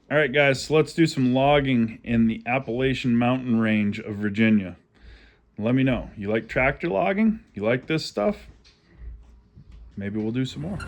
All right, guys, so let's do some logging in the Appalachian Mountain Range of Virginia. Let me know. You like tractor logging? You like this stuff? Maybe we'll do some more.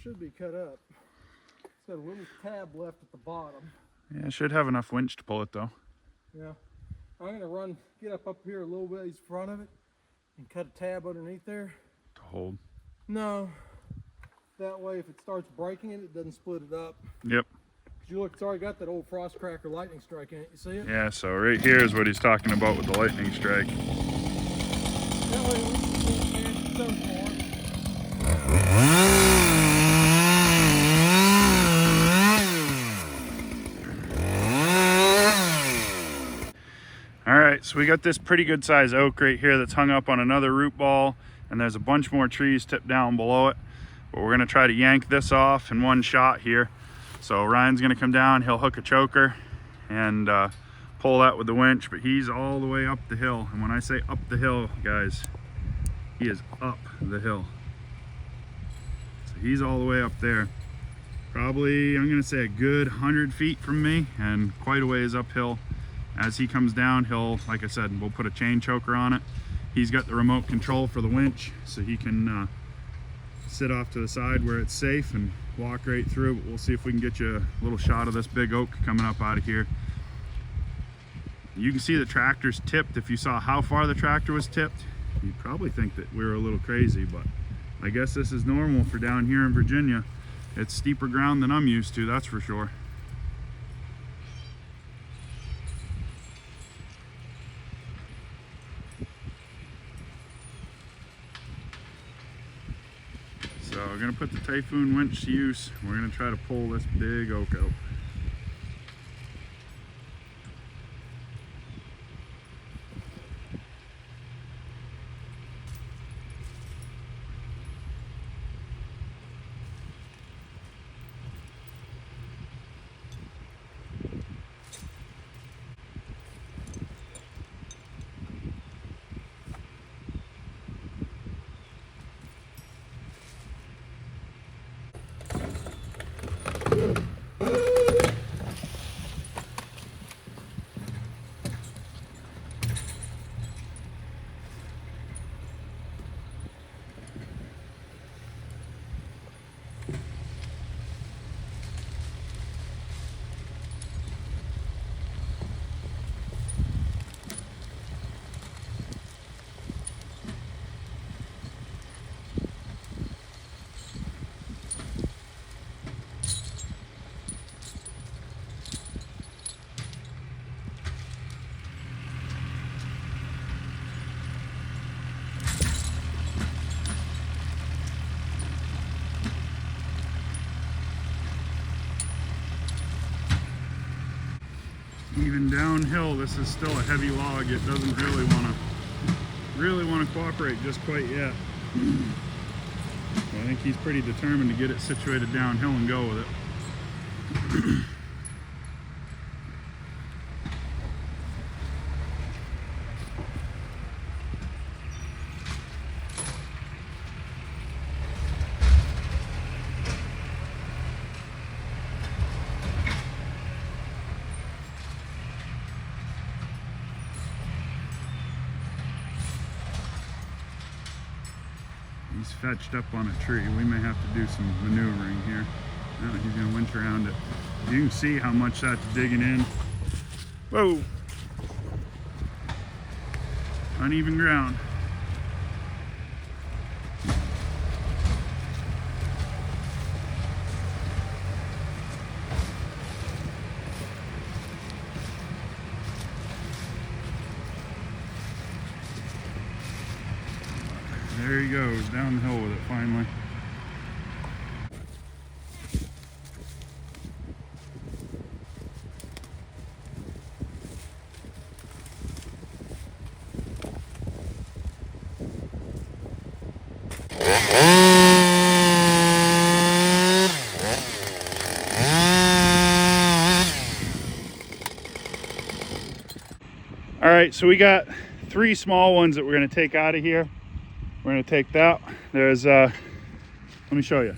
Should be cut up. It's got a little tab left at the bottom. Yeah, it should have enough winch to pull it though. Yeah. I'm gonna get up here a little bit in front of it and cut a tab underneath there. To hold. No. That way if it starts breaking it doesn't split it up. Yep. You look, it's already got that old frost cracker lightning strike in it. You see it? Yeah, so right here is what he's talking about with the lightning strike. That way we can those more. All right, so we got this pretty good size oak right here that's hung up on another root ball, and there's a bunch more trees tipped down below it. But we're gonna try to yank this off in one shot here. So Ryan's gonna come down, he'll hook a choker and pull that with the winch, but he's all the way up the hill. And when I say up the hill, guys, he is up the hill. So he's all the way up there. Probably, I'm gonna say a good 100 feet from me and quite a ways uphill. As he comes down, he'll, like I said, we'll put a chain choker on it. He's got the remote control for the winch, so he can sit off to the side where it's safe and walk right through. But we'll see if we can get you a little shot of this big oak coming up out of here. You can see the tractor's tipped. If you saw how far the tractor was tipped, you'd probably think that we were a little crazy, but I guess this is normal for down here in Virginia. It's steeper ground than I'm used to, that's for sure. So we're gonna put the Tajfun winch to use. We're gonna try to pull this big oak out. Even downhill, this is still a heavy log. It doesn't really want to cooperate just quite yet. So I think he's pretty determined to get it situated downhill and go with it. He's fetched up on a tree. We may have to do some maneuvering here. No, he's gonna winch around it. You can see how much that's digging in. Whoa! Uneven ground. There he goes, down the hill with it finally. All right, so we got 3 small ones that we're gonna take out of here. We're gonna take that. There's, let me show you.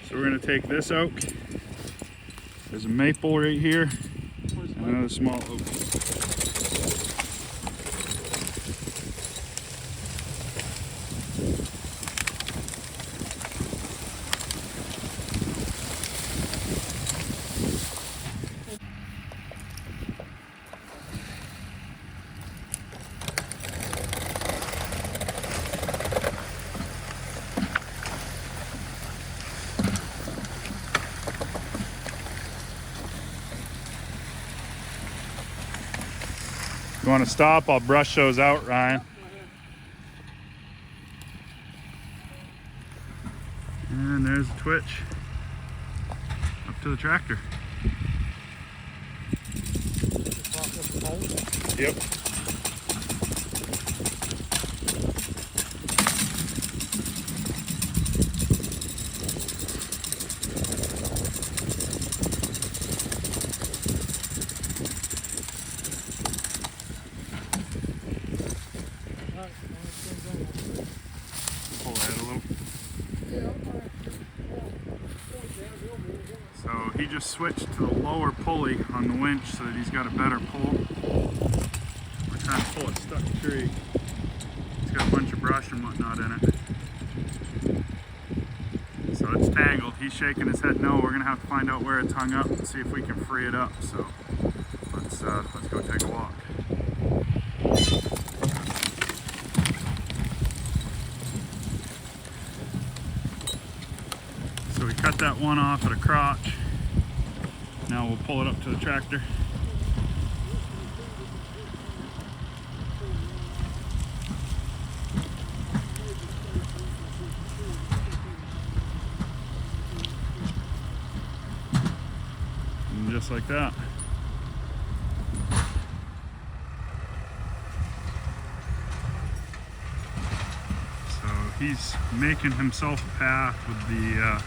So we're gonna take this oak. There's a maple right here, and another small oak. You want to stop? I'll brush those out, Ryan. And there's the twitch up to the tractor. Yep. Pull that a little. So he just switched to the lower pulley on the winch so that he's got a better pull. We're trying to pull a stuck tree. It's got a bunch of brush and whatnot in it. So it's tangled. He's shaking his head no. We're gonna have to find out where it's hung up and see if we can free it up. So let's go take a walk. So we cut that one off at a crotch. Now we'll pull it up to the tractor. And just like that. So he's making himself a path with the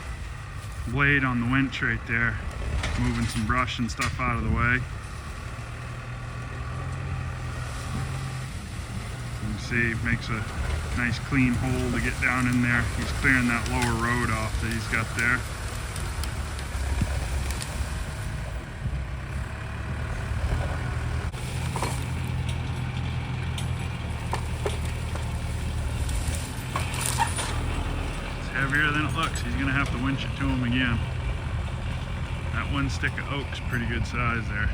blade on the winch right there, moving some brush and stuff out of the way. You can see he makes a nice clean hole to get down in there. He's clearing that lower road off that he's got there. Heavier than it looks. He's gonna have to winch it to him again. That one stick of oak's pretty good size there.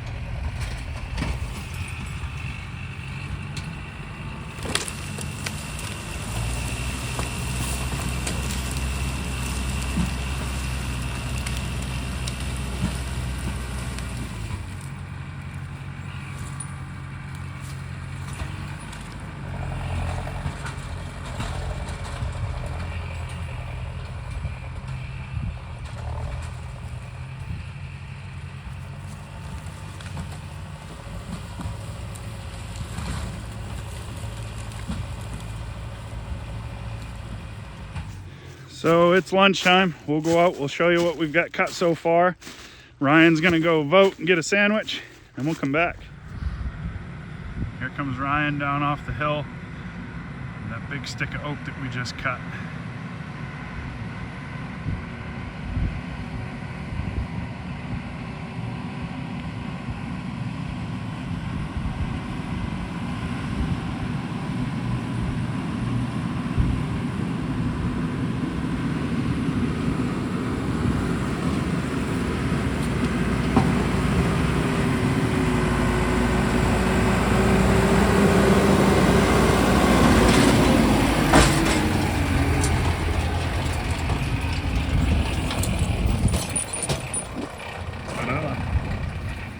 So it's lunchtime. We'll go out, we'll show you what we've got cut so far. Ryan's gonna go vote and get a sandwich, and we'll come back. Here comes Ryan down off the hill. And that big stick of oak that we just cut.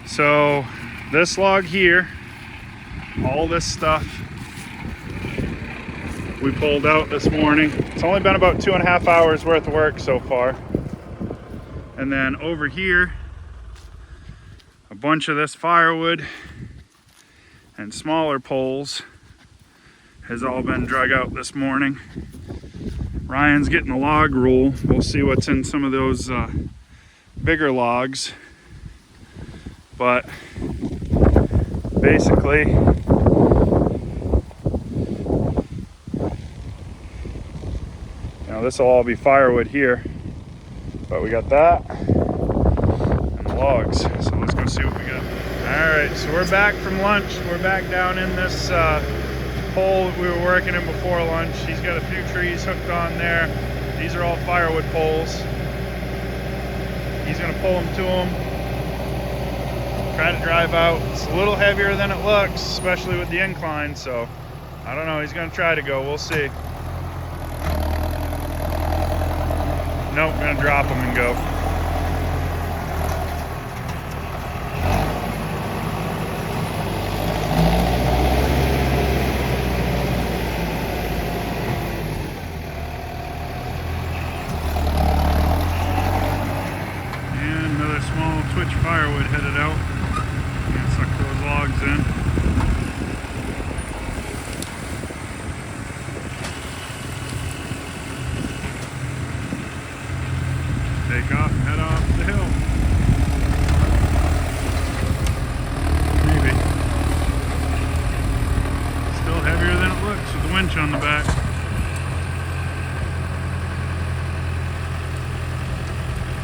So this log here, all this stuff we pulled out this morning. It's only been about 2.5 hours worth of work so far. And then over here, a bunch of this firewood and smaller poles has all been drug out this morning. Ryan's getting the log rule. We'll see what's in some of those bigger logs. But basically, this will all be firewood here. But we got that and the logs. So let's go see what we got. Alright, so we're back from lunch. We're back down in this hole that we were working in before lunch. He's got a few trees hooked on there. These are all firewood poles. He's going to pull them to them. Try to drive out. It's a little heavier than it looks, especially with the incline, so I don't know. He's going to try to go. We'll see. Nope, I'm going to drop him and go. Winch on the back.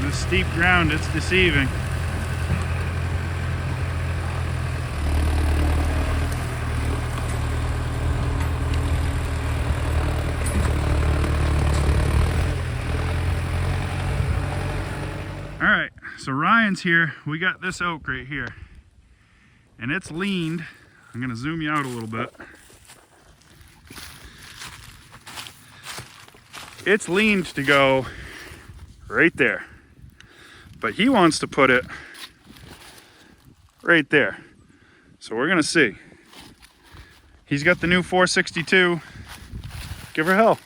This steep ground, it's deceiving. All right, so Ryan's here. We got this oak right here, and it's leaned. I'm gonna zoom you out a little bit. It's leaned to go right there, but he wants to put it right there. So we're gonna see. He's got the new 462. Give her hell.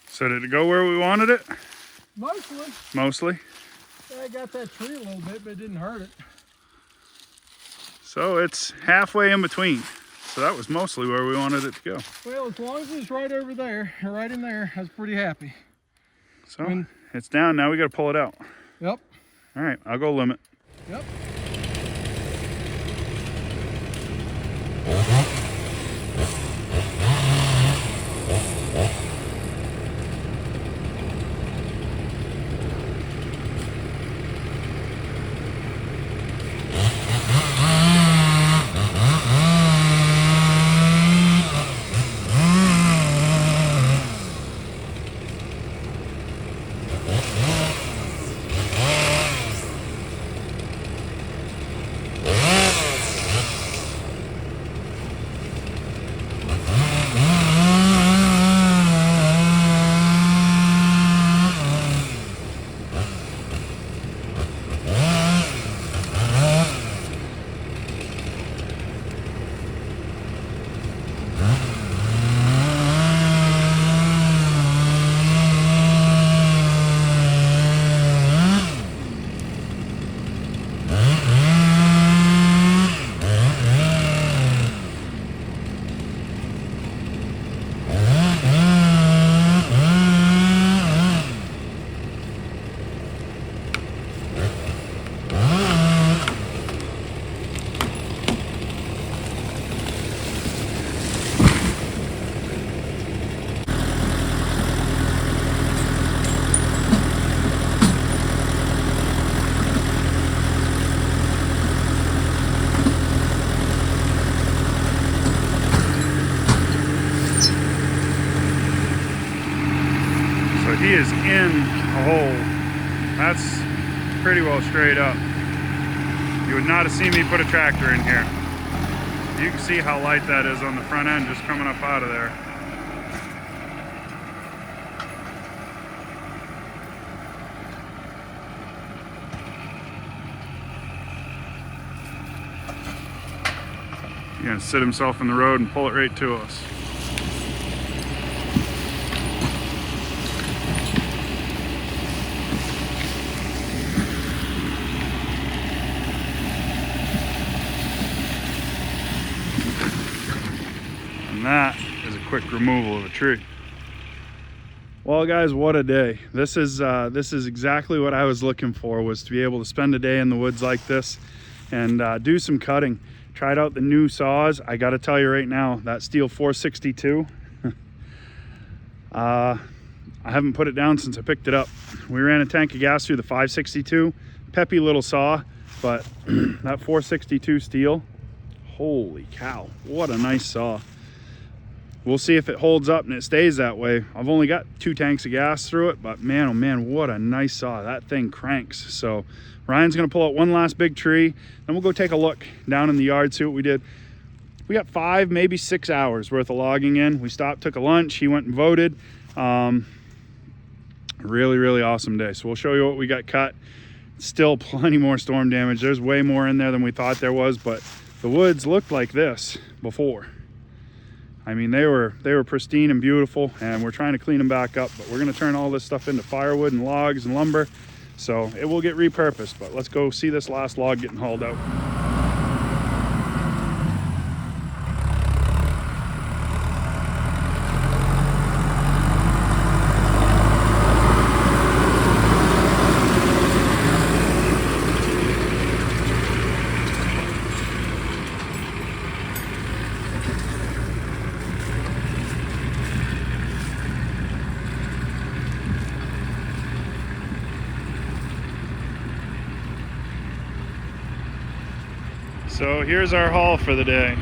So did it go where we wanted it? Mostly. Mostly. I got that tree a little bit, but it didn't hurt it. So it's halfway in between. So that was mostly where we wanted it to go. Well, as long as it's right over there, or right in there, I was pretty happy. So it's down, now we gotta pull it out. Yep. All right, I'll go limit. Yep. He is in a hole. That's pretty well straight up. You would not have seen me put a tractor in here. You can see how light that is on the front end just coming up out of there. He's gonna sit himself in the road and pull it right to us. And that is a quick removal of a tree. Well guys, what a day. This is exactly what I was looking for, was to be able to spend a day in the woods like this and do some cutting. Tried out the new saws. I gotta tell you right now, that Stihl 462, I haven't put it down since I picked it up. We ran a tank of gas through the 562, peppy little saw, but that 462 Stihl, holy cow, what a nice saw. We'll see if it holds up and it stays that way. I've only got 2 tanks of gas through it, but man, oh man, what a nice saw. That thing cranks. So Ryan's gonna pull out one last big tree, then we'll go take a look down in the yard, see what we did. We got 5, maybe 6 hours worth of logging in. We stopped, took a lunch, he went and voted. Really awesome day. So we'll show you what we got cut. Still plenty more storm damage. There's way more in there than we thought there was, but the woods looked like this before. I mean, they were pristine and beautiful, and we're trying to clean them back up, but we're gonna turn all this stuff into firewood and logs and lumber, so it will get repurposed. But let's go see this last log getting hauled out. So here's our haul for the day.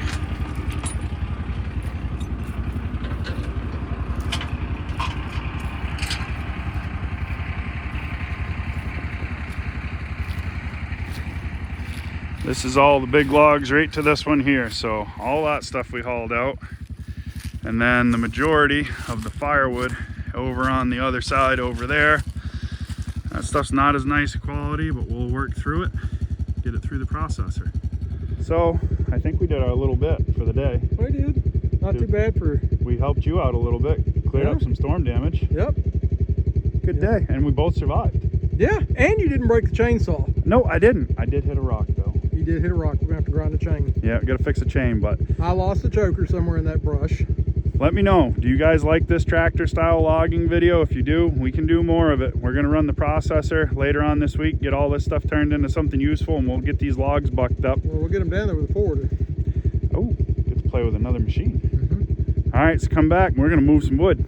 This is all the big logs right to this one here. So all that stuff we hauled out. And then the majority of the firewood over on the other side over there. That stuff's not as nice quality, but we'll work through it, get it through the processor. So I think we did our little bit for the day. We did. Not too bad for... We helped you out a little bit, cleared up some storm damage. Yep. Good day, and we both survived. Yeah, and you didn't break the chainsaw. No, I didn't. I did hit a rock though. You did hit a rock. We're gonna have to grind the chain. Yeah, gotta fix the chain, but... I lost the choker somewhere in that brush. Let me know, do you guys like this tractor style logging video? If you do, we can do more of it. We're gonna run the processor later on this week, get all this stuff turned into something useful, and we'll get these logs bucked up. Well, we'll get them down there with a forwarder. Oh, get to play with another machine. All right, so come back and we're gonna move some wood.